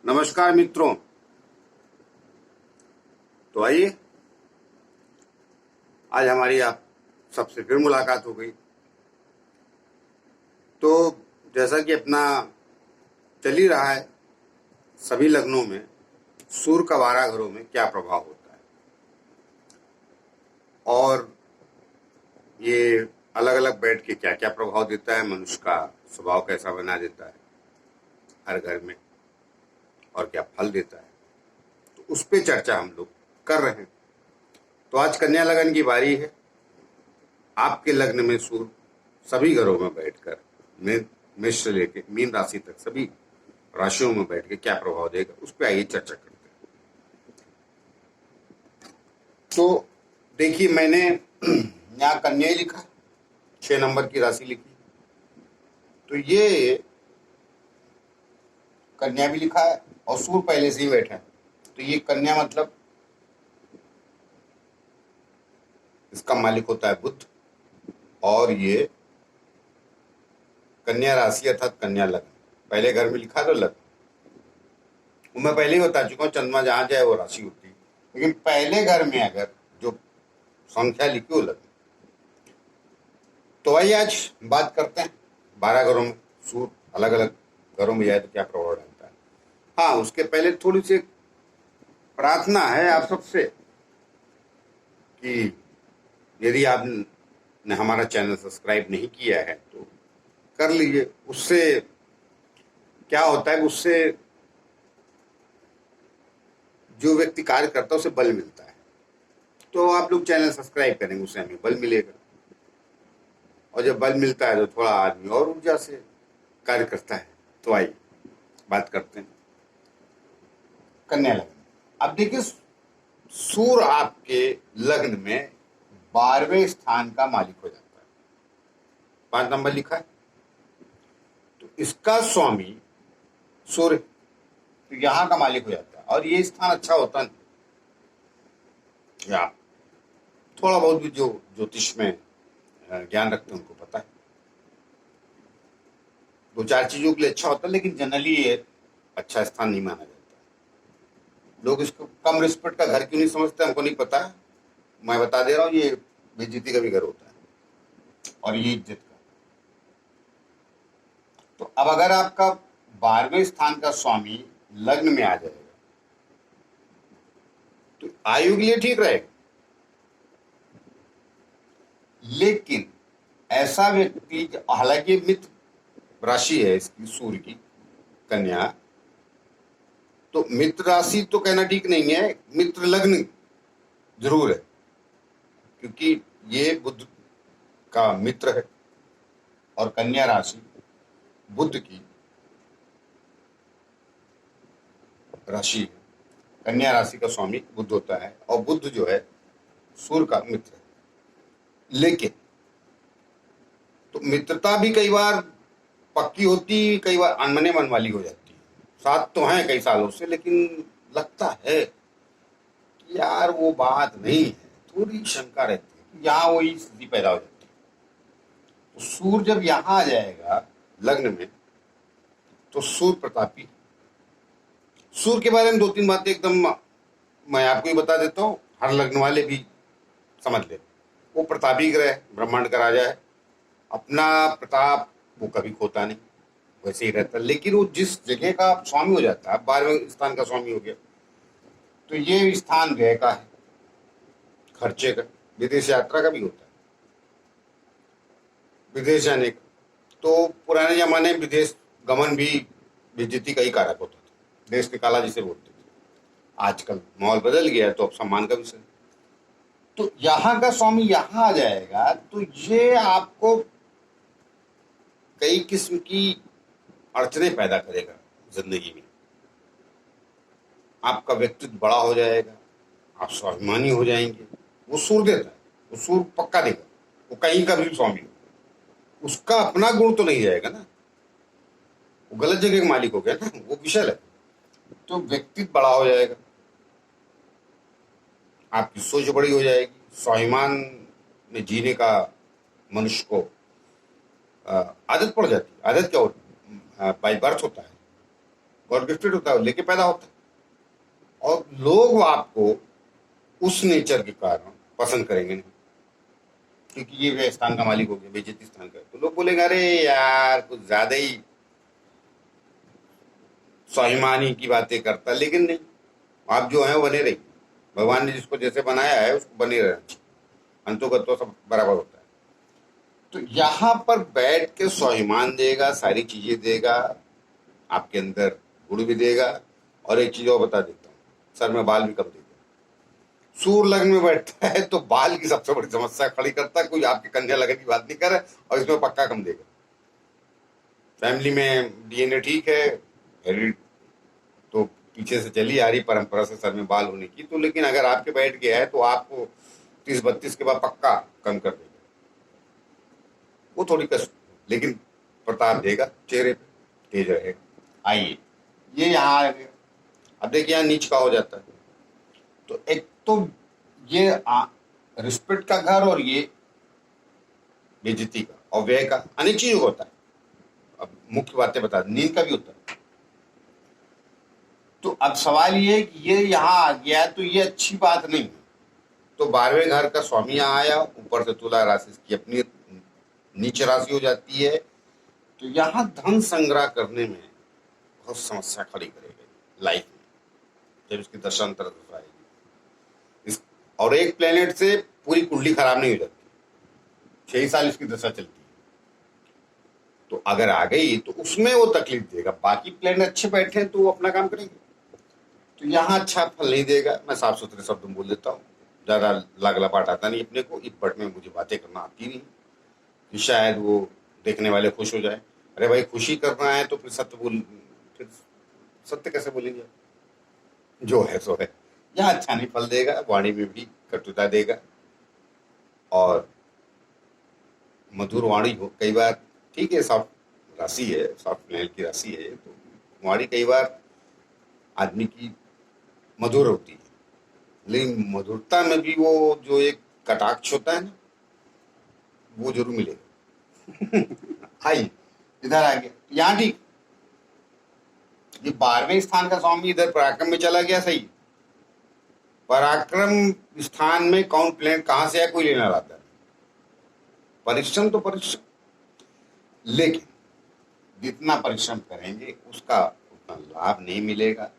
नमस्कार मित्रों। तो आइए, आज हमारी आप सबसे फिर मुलाकात हो गई। तो जैसा कि अपना चल ही रहा है, सभी लग्नों में सूर्य का 12 घरों में क्या प्रभाव होता है और ये अलग अलग बैठ के क्या क्या प्रभाव देता है, मनुष्य का स्वभाव कैसा बना देता है हर घर में और क्या फल देता है, तो उस पे चर्चा हम लोग कर रहे हैं। तो आज कन्या लगन की बारी है। आपके लग्न में सूर्य सभी घरों में बैठकर मेष से लेकर मीन राशि तक सभी राशियों में बैठ के क्या प्रभाव देगा, उस पर आइए चर्चा करते हैं। तो देखिए, मैंने यहाँ कन्या ही लिखा, 6 नंबर की राशि लिखी, तो ये कन्या भी लिखा है और सूर्य पहले से ही बैठा है। तो ये कन्या मतलब इसका मालिक होता है बुध, और ये कन्या राशि अर्थात कन्या लग्न पहले घर में लिखा तो लग्न, मैं पहले ही बता चुका हूँ, चंद्रमा जहां जाए वो राशि होती है, लेकिन पहले घर में अगर जो संख्या लिखी हो लग्न। तो आइए आज बात करते हैं 12 घरों में सूर्य अलग अलग घरों में जाए तो क्या प्रभाव डालता है। हाँ, उसके पहले थोड़ी सी प्रार्थना है आप सबसे कि यदि आपने हमारा चैनल सब्सक्राइब नहीं किया है तो कर लीजिए। उससे क्या होता है, उससे जो व्यक्ति कार्य करता है उसे बल मिलता है। तो आप लोग चैनल सब्सक्राइब करेंगे, उससे हमें बल मिलेगा, और जब बल मिलता है तो थोड़ा आदमी और ऊर्जा से कार्य करता है। तो आइए बात करते हैं कन्या लग्न। अब देखिए, सूर्य आपके लग्न में 12वें स्थान का मालिक हो जाता है, 5 नंबर लिखा है, तो इसका स्वामी सूर्य तो यहां का मालिक हो जाता है। और ये स्थान अच्छा होता नहीं, या थोड़ा बहुत भी जो ज्योतिष में ज्ञान रखते हैं उनको पता है, 2-4 चीजों के लिए अच्छा होता है, लेकिन जनरली ये अच्छा स्थान नहीं माना जाता। लोग इसको कम रिस्पेक्ट का घर क्यों नहीं समझते, हमको नहीं पता है। मैं बता दे रहा हूँ, ये बेइज्जती का भी घर होता है और ये इज्जत का। तो अब अगर आपका 12वें स्थान का स्वामी लग्न में आ जाएगा तो आयु के लिए ठीक रहेगा, लेकिन ऐसा व्यक्ति, हालांकि मित्र राशि है इसकी सूर्य की कन्या, तो मित्र राशि तो कहना ठीक नहीं है, मित्र लग्न जरूर है, क्योंकि ये बुध का मित्र है और कन्या राशि बुध की राशि है। कन्या राशि का स्वामी बुध होता है और बुध जो है सूर्य का मित्र है। लेकिन तो मित्रता भी कई बार पक्की होती, कई बार अनमने मन वाली हो जाती है। साथ तो हैं कई सालों से, लेकिन लगता है कि यार वो बात नहीं है, थोड़ी शंका रहती है, यहाँ वही स्थिति पैदा हो जाती है। तो सूर्य जब यहाँ आ जाएगा लग्न में तो सूर्य प्रतापी। सूर्य के बारे में 2-3 बातें एकदम मैं आपको ही बता देता हूँ, हर लग्न वाले भी समझ ले। वो प्रतापी ग्रह, ब्रह्मांड का राजा है, अपना प्रताप वो कभी खोता नहीं, वैसे ही रहता है। लेकिन वो जिस जगह का स्वामी हो जाता है, 12वें स्थान का स्वामी हो गया, तो ये स्थान व्यय का है, खर्चे का, विदेश यात्रा का भी होता है, विदेश जाने का। तो पुराने जमाने में विदेश गमन भी बेइज्जती का ही कारक होता था, देश निकाला जिसे बोलते थे। आजकल माहौल बदल गया है तो अब सम्मान का विषय। तो यहाँ का स्वामी यहाँ आ जाएगा तो ये आपको कई किस्म की अड़चने पैदा करेगा जिंदगी में। आपका व्यक्तित्व बड़ा हो जाएगा, आप स्वाभिमानी हो जाएंगे। वो सूर्य देता है, वो सूर्य पक्का देगा, वो कहीं का भी स्वामी हो, उसका अपना गुण तो नहीं जाएगा ना, वो गलत जगह का मालिक हो गया ना, वो विषय है। तो व्यक्तित्व बड़ा हो जाएगा, आपकी सोच बड़ी हो जाएगी, स्वाभिमान में जीने का मनुष्य को आदत पड़ जाती है। आदत क्या होती है, बाई बर्थ होता है, गॉड गिफ्टेड होता है, लेके पैदा होता है। और लोग आपको उस नेचर के कारण पसंद करेंगे नहीं, क्योंकि ये स्थान का मालिक हो गया, बेइज्जती स्थान का, तो लोग बोलेंगे अरे यार कुछ ज्यादा ही स्वाभिमानी की बातें करता। लेकिन नहीं, आप जो है वो बने रहिए। भगवान ने जिसको जैसे बनाया है उसको बने रहना चाहिए, अंतोगत्वा सब बराबर होता है। तो यहाँ पर बैठ के स्वाभिमान देगा, सारी चीजें देगा, आपके अंदर गुण भी देगा। और एक चीज और बता देता हूँ, सर में बाल भी कम देगा। सूर लग्न में बैठता है तो बाल की सबसे बड़ी समस्या खड़ी करता है। कोई आपके कन्या लगन की बात नहीं करे, और इसमें पक्का कम देगा। फैमिली में डीएनए ठीक है, हेरिड तो पीछे से चली आ रही परंपरा से सर में बाल होने की, तो लेकिन अगर आपके बैठ गया है तो आपको 30-32 के बाद पक्का कम कर देगा। वो थोड़ी कष्ट, लेकिन प्रताप देगा, चेहरे पे तेज रहेगा। आइए, ये यहाँ आ गया। अब देखिए यहाँ नीच का हो जाता है, तो एक तो ये रिस्पेक्ट का घर, और ये बेइज्जती का और व्यय का, अनेक चीज होता है। अब मुख्य बातें बता, नींद का भी होता है। तो अब सवाल ये है कि ये यहाँ आ गया तो ये अच्छी बात नहीं है। तो 12वें घर का स्वामी यहाँ आया, ऊपर से तुला राशि की अपनी नीच राशि हो जाती है, तो यहाँ धन संग्रह करने में बहुत समस्या खड़ी करेगी लाइफ में, जब इसकी दशांतर दशा आएगी। और एक प्लेनेट से पूरी कुंडली खराब नहीं हो जाती, 6 साल इसकी दशा चलती है। तो अगर आ गई तो उसमें वो तकलीफ देगा, बाकी प्लेनेट अच्छे बैठे हैं तो वो अपना काम करेंगे। तो यहाँ अच्छा फल नहीं देगा। मैं साफ सुथरे शब्द में बोल देता हूँ, ज्यादा लागलापाट आता नहीं अपने को, इस पट में मुझे बातें करना आती नहीं कि शायद वो देखने वाले खुश हो जाए। अरे भाई, खुशी करना है तो फिर फिर सत्य कैसे बोलेंगे? जो है सो है। यहाँ अच्छा नहीं फल देगा, वाणी में भी कटुता देगा, और मधुर वाणी हो कई बार। ठीक है, सॉफ्ट राशि है, सॉफ्ट प्लेनेट की राशि है, तो वाणी कई बार आदमी की मधुर होती है, लेकिन मधुरता में भी वो जो एक कटाक्ष होता है ना, वो जरूर मिलेगा। आई इधर आ गया, यहाँ ठीक। ये 12वें स्थान का स्वामी इधर पराक्रम में चला गया, सही। पराक्रम स्थान में कौन प्लेनेट कहां से है कोई लेना लाता है। परिश्रम तो परिश्रम, लेकिन जितना परिश्रम करेंगे उसका उतना लाभ नहीं मिलेगा।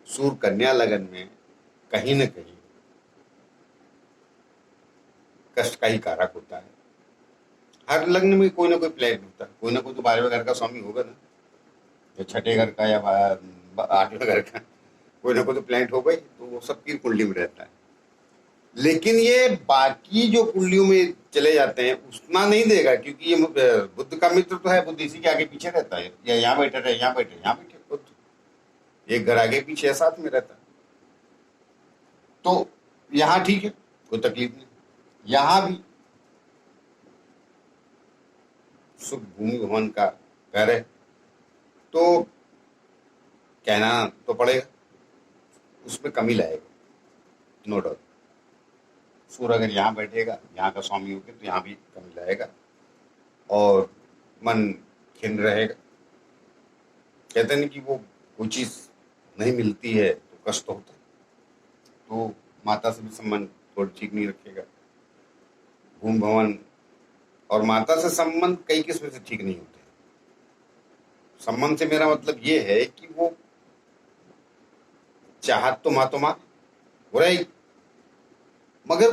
सूर्य कन्या लगन में कहीं न कहीं कष्ट का ही कारक होता है। हर लग्न में कोई ना कोई प्लेनेट होता है, कोई ना कोई तो 12वें घर का स्वामी होगा ना, या छठे घर का या 8वें घर का, कोई ना कोई तो प्लेनेट हो गई, तो वो सबकी कुंडली में रहता है। लेकिन ये बाकी जो कुंडलियों में चले जाते हैं उतना नहीं देगा, क्योंकि ये बुद्ध का मित्र तो है, बुद्ध इसी के आगे पीछे रहता है, या यहाँ बैठे रहे, यहाँ बैठे, यहाँ बैठे, बुद्ध एक घर आगे पीछे साथ में रहता है। तो यहाँ ठीक है, कोई तकलीफ नहीं। यहाँ भी सुख भूमि भवन का घर है, तो कहना तो पड़ेगा, उसमें कमी लाएगा, नो डाउट। सूर्य अगर यहाँ बैठेगा, यहाँ का स्वामी होकर, तो यहाँ भी कमी लाएगा, और मन खिन्न रहेगा। कहते नहीं कि वो कोई चीज नहीं मिलती है तो कष्ट होता है, तो माता से भी संबंध थोड़ा ठीक नहीं रखेगा। भूमि भवन और माता से संबंध कई किस्म से ठीक नहीं होते। संबंध से मेरा मतलब ये है कि वो चाहत तो माँ हो रही, मगर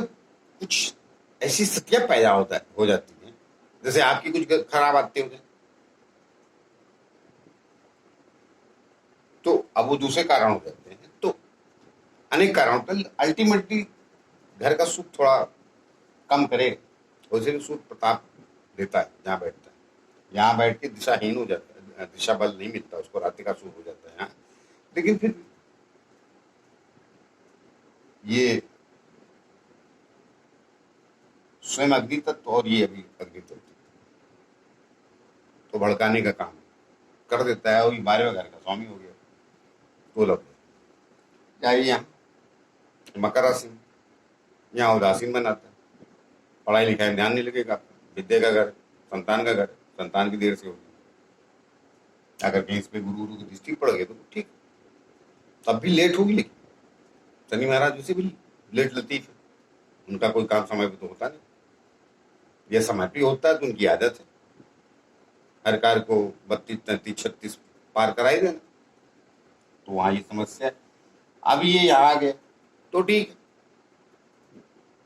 कुछ ऐसी स्थितियां पैदा हो जाती हैं, जैसे आपकी कुछ खराब आदतें हो जाए, तो अब वो दूसरे कारण हो जाते हैं। तो अनेक कारण होते हैं, अल्टीमेटली घर का सुख थोड़ा कम करे, वैसे भी सूर्य प्रताप देता है जहाँ बैठता है। यहाँ बैठ के दिशाहीन हो जाता है, दिशा बल नहीं मिलता उसको, रात्रि का सूर्य हो जाता है यहाँ। लेकिन फिर ये स्वयं अग्नि तत्व और ये अभी अग्नि तत्व तो भड़काने का काम कर देता है, और ये 12वें घर का स्वामी हो गया। तो लग जाइए यहाँ मकर राशि, यहाँ उदासीन बनाता है, पढ़ाई लिखाई में ध्यान नहीं लगेगा, विद्या का घर, संतान का घर, संतान की देर से होगी, अगर कहीं इस पे गुरु गुरु की दृष्टि पड़ गई तो ठीक, तब भी लेट होगी, लेकिन शनि महाराज उसे भी लेट लतीफ है, उनका कोई काम समय पे तो होता नहीं, यह समय पे होता है तो उनकी आदत है हर कार्य को 32, 33, 36 पार करा ही देना। तो वहां ये समस्या है। अब ये यहाँ आ गया तो ठीक है,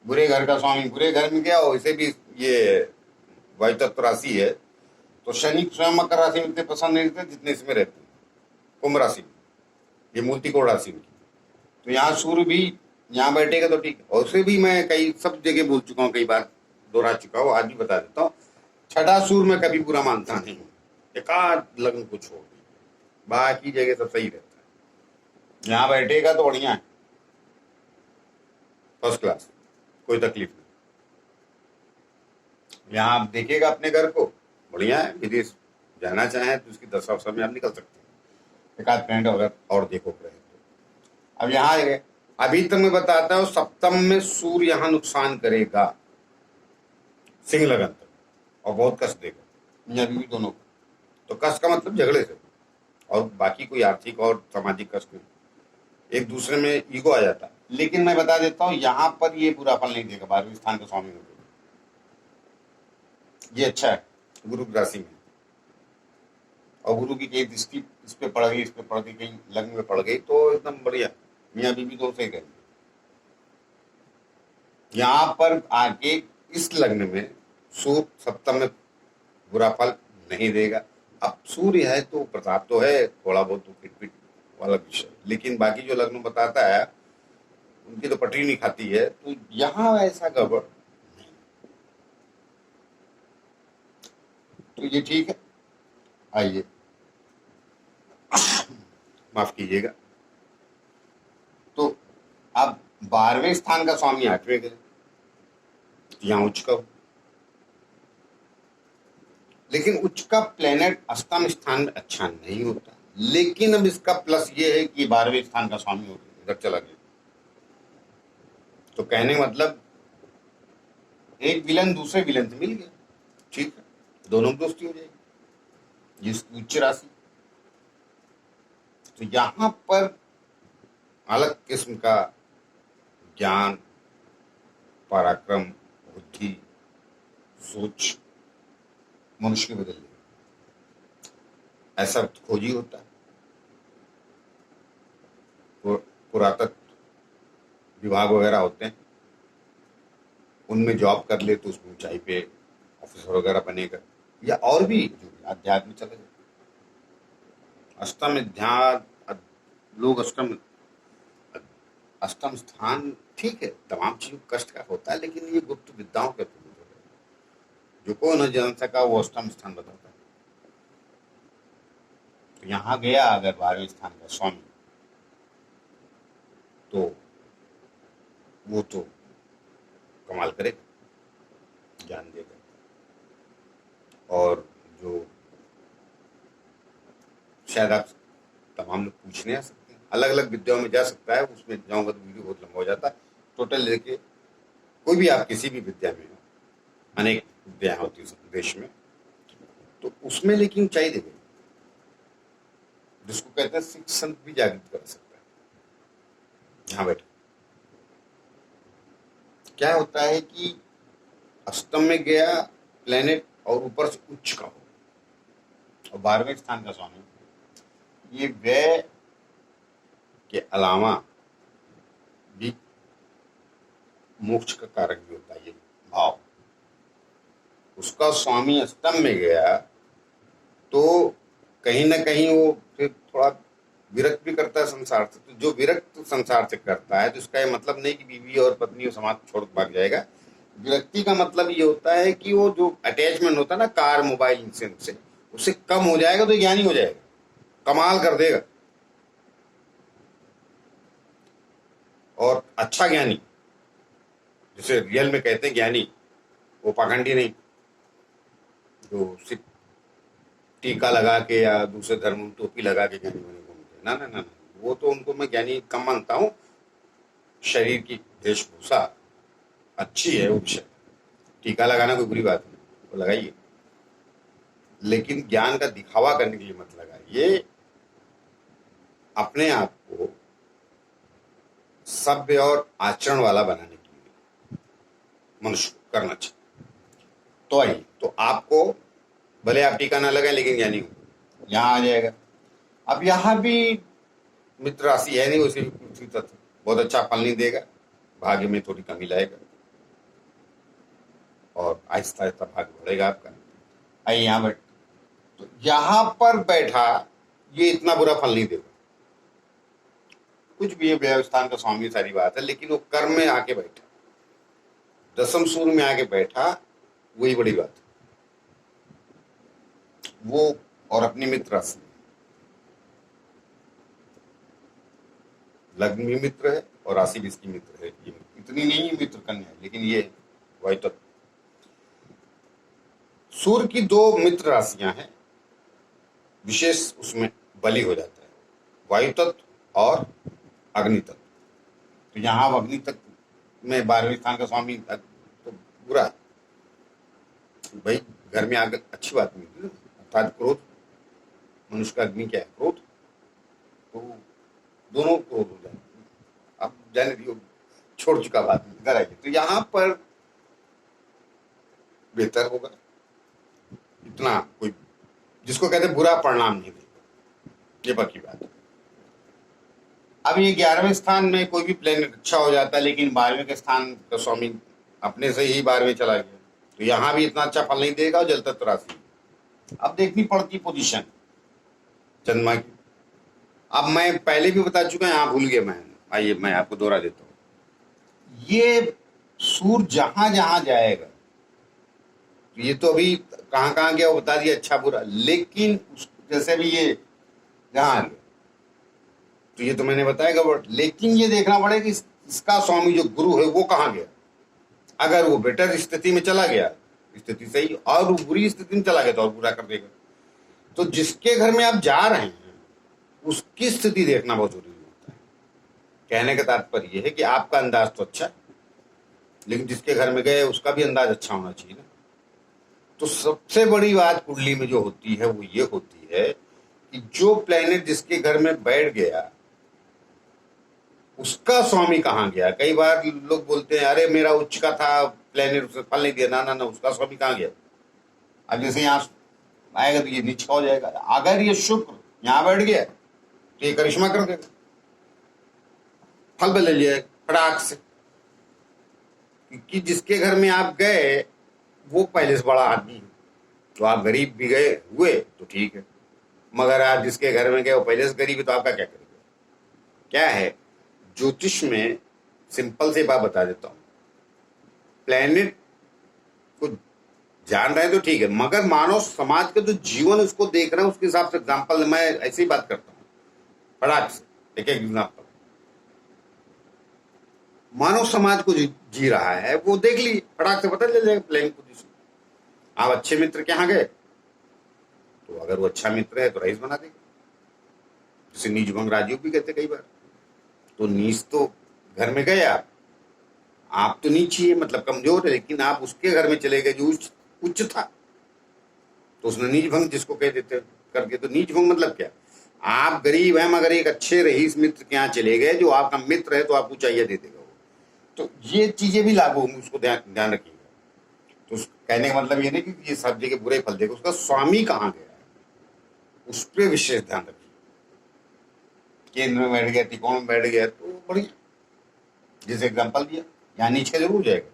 बुरे घर का स्वामी बुरे घर में गया, और इसे भी ये वायुतत्व राशि है, तो शनि स्वयं मकर राशि में इतने पसंद नहीं रहते जितने इसमें रहते हैं कुंभ राशि में, ये मूर्तिकोण राशि में। तो यहाँ सूर्य भी यहाँ बैठेगा तो ठीक है। और उसे भी मैं कई सब जगह बोल चुका हूँ, कई बार दोहरा चुका हूँ, आज भी बता देता हूँ, छठा सूर्य में कभी बुरा मानता नहीं हूँ, एकाध लग्न को छोड़ दी, बाकी जगह सब सही रहता है। यहाँ बैठेगा तो बढ़िया है, फर्स्ट क्लास, कोई तकलीफ नहीं। यहाँ आप देखेगा अपने घर को, बढ़िया है, विदेश जाना चाहें तो उसकी दशा समय आप निकल सकते हैं, एक आध फ्रेंड अगर और देखो रहे तो। अब यहाँ अभी तक मैं बताता हूँ, सप्तम में सूर्य यहाँ नुकसान करेगा सिंह लगन तक, और बहुत कष्ट देगा मियां बीवी दोनों को। तो कष्ट का मतलब झगड़े से, और बाकी कोई आर्थिक और सामाजिक कष्ट नहीं, एक दूसरे में ईगो आ जाता है। लेकिन मैं बता देता हूँ, यहाँ पर ये बुरा फल नहीं देगा, 12वें स्थान का स्वामी होगा, ये अच्छा है गुरु की राशि में, और गुरु की कई दृष्टि इस पे पड़ गई, इस पे पड़ गई, कहीं लग्न में पड़ गई तो एकदम बढ़िया, मियाँ बीवी दोनों सही करेंगे। यहाँ पर आके इस लग्न में सूर्य सप्तम में बुरा फल नहीं देगा। अब सूर्य है तो प्रताप तो है, थोड़ा बहुत तो पिट वाला विषय, लेकिन बाकी जो लग्न बताता है उनकी तो पटरी नहीं खाती है, तो यहाँ ऐसा गड़बड़ नहीं। तो ये ठीक है। आइए, माफ कीजिएगा। तो अब 12वें स्थान का स्वामी 8वें गए, यहाँ उच्च का हो, लेकिन उच्च का प्लेनेट अष्टम स्थान में अच्छा नहीं होता। लेकिन अब इसका प्लस ये है कि 12वें स्थान का स्वामी हो इधर चला गया, तो कहने मतलब एक विलन दूसरे विलन से मिल गया, ठीक है, दोनों में दोस्ती हो जाएगी, जिसकी उच्च राशि। तो यहां पर अलग किस्म का ज्ञान, पराक्रम, बुद्धि, सोच मनुष्य के बदल देगा, ऐसा खोजी होता है। पुरातत्व विभाग वगैरह होते हैं, उनमें जॉब कर ले तो उसमें ऊंचाई पे ऑफिसर वगैरह बनेगा, या और भी जो अध्यात्म चले जाए। अष्टम अध्यात्म, लोग अष्टम स्थान ठीक है, तमाम चीजों कष्ट का होता है, लेकिन ये गुप्त विद्याओं के थ्रू जो को न जान सका वो अष्टम स्थान बताता है। तो यहाँ गया अगर 12वें स्थान का स्वामी, तो वो तो कमाल करेगा, ज्ञान देगा। और जो शायद आप तमाम लोग पूछने आ सकते हैं, अलग अलग विद्याओं में जा सकता है, उसमें जाऊंगा तो वीडियो बहुत लंबा हो जाता है। टोटल लेके कोई भी आप किसी भी विद्या में हो, अनेक विद्या होती है देश में, तो उसमें लेकिन ऊंचाई देगा, जिसको कहते हैं सिख संत भी जागृत कर सकता है। यहाँ बैठे क्या होता है कि अष्टम में गया प्लेनेट और ऊपर से उच्च का हो, और 12वें स्थान का स्वामी, ये व्यय के अलावा भी मोक्ष का कारक भी होता है। ये भाव, उसका स्वामी अष्टम में गया तो कहीं ना कहीं वो फिर थोड़ा विरक्त भी करता है संसार से। तो जो विरक्त संसार से करता है, तो इसका ये मतलब नहीं कि बीवी और पत्नी और समाज छोड़ भाग जाएगा। विरक्ति का मतलब ये होता है कि वो जो अटैचमेंट होता है ना कार मोबाइल इंसान से, उससे कम हो जाएगा तो ज्ञानी हो जाएगा, कमाल कर देगा। और अच्छा ज्ञानी, जिसे रियल में कहते हैं ज्ञानी, वो पाखंडी नहीं, जो सिर्फ टीका लगा के या दूसरे धर्म टोपी लगा के ज्ञानी बने घूमते, ना ना ना, वो तो उनको मैं ज्ञानी कम मानता हूँ। शरीर की वेशभूषा अच्छी है, वो विषय, टीका लगाना कोई बुरी बात नहीं, वो लगाइए। लेकिन ज्ञान का दिखावा करने के लिए मत लगाइए, अपने आप को सभ्य और आचरण वाला बनाने के लिए मनुष्य को करना चाहिए। तो आइए, तो आपको भले आप टीका ना लगाए लेकिन ज्ञानी हो, यहां आ जाएगा। अब यहां भी मित्र राशि है नहीं, उसी उसी तत्व बहुत अच्छा फल नहीं देगा, भाग्य में थोड़ी कमी लाएगा और आहिस्ता आहिस्ता भाग्य बढ़ेगा आपका। आइए यहां बैठ, तो यहां पर बैठा ये इतना बुरा फल नहीं देगा, कुछ भी है, व्यवस्थान का स्वामी सारी बात है, लेकिन वो कर्म में आके बैठा, दसम सूर्य में आके बैठा, वही बड़ी बात है वो। और अपनी मित्र राशि लग्न भी मित्र है और राशि भी इसकी मित्र है, ये इतनी नहीं है मित्र कन्या है, लेकिन ये वही तो सूर्य की दो मित्र राशियां हैं, विशेष उसमें बलि हो जाता है, वायु तत्व और अग्नि तत्व। तो यहां अग्नि तत्व में 12वें स्थान का स्वामी तो बुरा है भाई, घर में आग अच्छी बात नहीं है, अर्थात क्रोध, मनुष्य का अग्नि क्या है, क्रोध, तो दोनों क्रोध हो जाए। अब जाने दियो, छोड़ चुका बात, इधर आइए। तो यहां पर बेहतर होगा, इतना कोई जिसको कहते बुरा परिणाम नहीं देगा, ये बाकी बात है। अब ये 11वें स्थान में कोई भी प्लेनेट अच्छा हो जाता है, लेकिन 12वें के स्थान का स्वामी अपने से ही 12वें चला गया, तो यहां भी इतना अच्छा फल नहीं देगा और जल तत्व राशि। अब देखनी पड़ती पोजीशन चंद्रमा की। अब मैं पहले भी बता चुका, यहां भूल गया मैं, आइए मैं आपको दोहरा देता हूं। ये सूर्य जहां जहां जाएगा, तो ये तो अभी कहां कहां गया वो बता दिया, अच्छा बुरा, लेकिन जैसे भी ये जहां गया तो ये तो मैंने बताया गड़बड़, लेकिन ये देखना पड़ेगा कि इसका स्वामी जो गुरु है वो कहां गया। अगर वो बेटर स्थिति में चला गया, स्थिति सही, और वो बुरी स्थिति में चला गया तो और बुरा कर देगा। तो जिसके घर में आप जा रहे हैं उसकी स्थिति देखना बहुत जरूरी होता है। कहने का तात्पर्य यह है कि आपका अंदाज तो अच्छा है, लेकिन जिसके घर में गए उसका भी अंदाज अच्छा होना चाहिए ना। तो सबसे बड़ी बात कुंडली में जो होती है वो ये होती है कि जो प्लेनेट जिसके घर में बैठ गया उसका स्वामी कहां गया। कई बार लोग बोलते हैं अरे मेरा उच्च का था प्लेनेट, उसे फल नहीं दिया, ना ना ना, उसका स्वामी कहां गया। अब जैसे यहां आएगा तो ये नीच का हो जाएगा, अगर ये शुक्र यहां बैठ गया तो ये करिश्मा कर देगा, फल बदल जाएगा फटाक से, क्योंकि जिसके घर में आप गए वो पहले से बड़ा आदमी है। तो आप गरीब भी गए हुए तो ठीक है, मगर आप जिसके घर में गए वो पहले से गरीब है तो आपका क्या करेगा। क्या है ज्योतिष में, सिंपल से बात बता देता हूं, प्लेनेट को जान रहे हैं तो ठीक है, मगर मानव समाज का जो जीवन उसको देख रहे हैं उसके हिसाब से, एग्जाम्पल मैं ऐसे ही बात करता हूं फटाक से, एक एग्जाम्पल, मानव समाज को जी रहा है वो देख ली, फटाक से पता चल जाएगा प्लेन पोजीशन। आप अच्छे मित्र के यहाँ गए तो अगर वो अच्छा मित्र है तो रईस बना देगा, जिसे नीच भंग राजयोग भी कहते कई बार। तो नीच तो घर में गए आप तो नीची है, मतलब कमजोर है, लेकिन आप उसके घर में चले गए जो उच्च था, तो उसने नीच भंग जिसको कह देते करके। तो नीच भंग मतलब क्या, आप गरीब हैं मगर एक अच्छे रईस मित्र के यहाँ चले गए जो आपका मित्र है तो आपको चाहिए दे देगा वो। तो ये चीजें भी लागू होंगी, उसको ध्यान रखिएगा। तो कहने का मतलब ये नहीं कि ये सब जगह बुरे फल देगा, उसका स्वामी कहाँ गया है उस पर विशेष ध्यान रखिए। केंद्र में बैठ गया, त्रिकोण में बैठ गया तो बढ़िया, जैसे एग्जाम्पल दिया, यहाँ नीचे जरूर जाएगा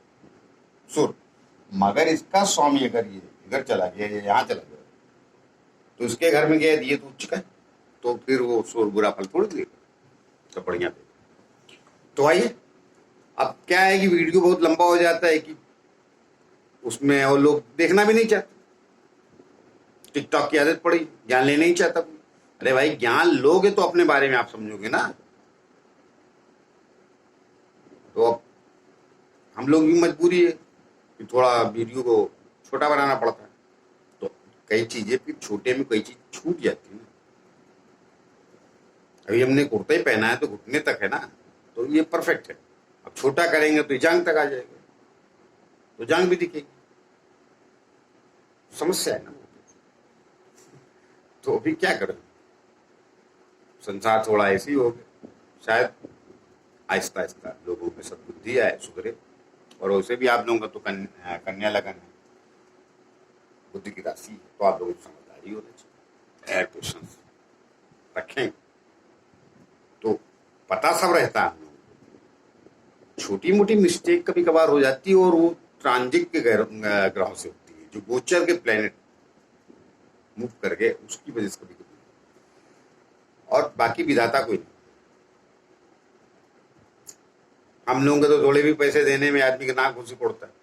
सूर्य, मगर इसका स्वामी अगर ये इधर चला गया या यहाँ चला गया तो इसके घर में गया ये तो उच्च का है, तो फिर वो सूर्य बुरा फल थोड़ी देगा, तो बढ़िया देगा। तो आइए, अब क्या है कि वीडियो बहुत लंबा हो जाता है कि उसमें और लोग देखना भी नहीं चाहते, टिकटॉक की आदत पड़ी, ज्ञान लेना ही चाहता कोई। अरे भाई ज्ञान लोगे तो अपने बारे में आप समझोगे ना। तो अब हम लोग भी मजबूरी है कि थोड़ा वीडियो को छोटा बनाना पड़ता है, तो कई चीजें फिर छोटे में कई चीज छूट जाती है ना। अभी हमने कुर्ता ही पहना है तो घुटने तक है ना, तो ये परफेक्ट है। अब छोटा करेंगे तो जांग तक आ जाएगा, तो जांग भी दिखेगी, समस्या है ना। तो अभी क्या करें, संसार थोड़ा ऐसे ही हो गया। शायद आहिस्ता आहिस्ता लोगों में सद्बुद्धि आए, सुधरे। और वैसे भी आप लोगों का तो कन्या लगन है, बुद्धि की राशि है, तो आप लोगों को समझदारी होनी चाहिए। एयर क्वेश्चन रखें तो पता सब रहता है हम लोगों को। छोटी मोटी मिस्टेक कभी कभार हो जाती है, और वो ट्रांजिट के ग्रहों से होती है, जो गोचर के प्लेनेट मूव करके, उसकी वजह से कभी कभी, और बाकी विधाता कोई नहीं। हम लोगों के तो थोड़े भी पैसे देने में आदमी का नाक घुसी पड़ता है।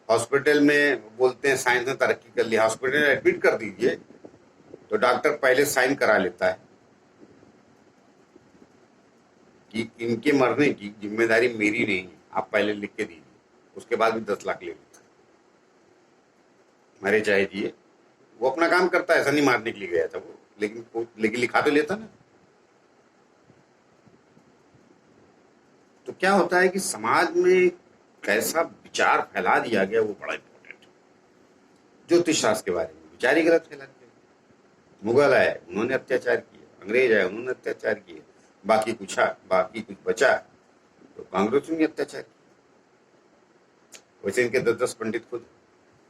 हॉस्पिटल में बोलते हैं साइंस ने तरक्की कर लिया, हॉस्पिटल में एडमिट कर दीजिए तो डॉक्टर पहले साइन करा लेता है कि इनके मरने की जिम्मेदारी मेरी नहीं है, आप पहले लिख के दीजिए। उसके बाद भी 10 लाख ले लेता है। मरे चाहे जिए, वो अपना काम करता है, ऐसा नहीं मारने के लिए गया था वो, लेकिन लिखा तो लेता ना। तो क्या होता है कि समाज में कैसा विचार फैला दिया गया, वो बड़ा इंपॉर्टेंट है। ज्योतिष शास्त्र के बारे में विचार ही गलत फैला दिया। मुगल आए, उन्होंने अत्याचार किए, अंग्रेज आए, उन्होंने अत्याचार किए, बाकी कुछ बचा तो कांग्रेस ने अत्याचार किया। वैसे इनके 10-10 पंडित खुद,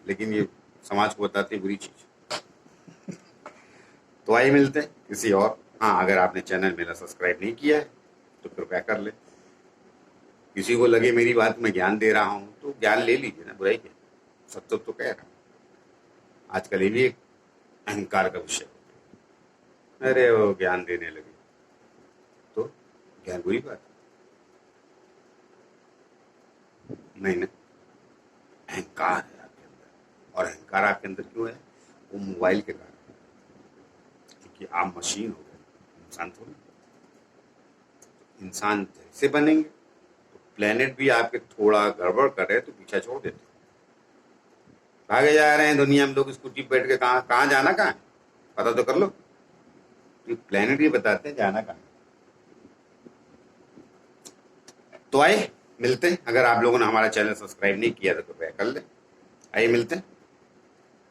लेकिन ये समाज को बताते बुरी चीज। तो आइए मिलते हैं किसी और। हाँ, अगर आपने चैनल मेरा सब्सक्राइब नहीं किया है तो कृपया कर ले। किसी को लगे मेरी बात में ज्ञान दे रहा हूं तो ज्ञान ले लीजिए ना, बुराई क्या, सच तो कह रहा हूं। आजकल ये भी एक अहंकार का विषय, अरे वो ज्ञान देने लगे तो ज्ञान बुरी बात नहीं ना। अहंकार है आपके अंदर, और अहंकार आपके अंदर क्यों है? वो मोबाइल के कारण, क्योंकि आप मशीन हो गए, इंसान थोड़ी। इंसान जैसे बनेंगे तो प्लेनेट भी आपके थोड़ा गड़बड़ कर रहे तो पीछा छोड़ देते, भागे जा रहे हैं दुनिया में लोग स्कूटी पे बैठ के। कहाँ जाना, कहाँ है पता तो कर लो। प्लेनेट भी बताते हैं जाना कहाँ। तो आइए मिलते हैं। अगर आप लोगों ने हमारा चैनल सब्सक्राइब नहीं किया तो कृपया कर ले। आइए मिलते हैं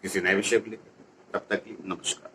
किसी नए विषय को लेकर। तब तक की नमस्कार।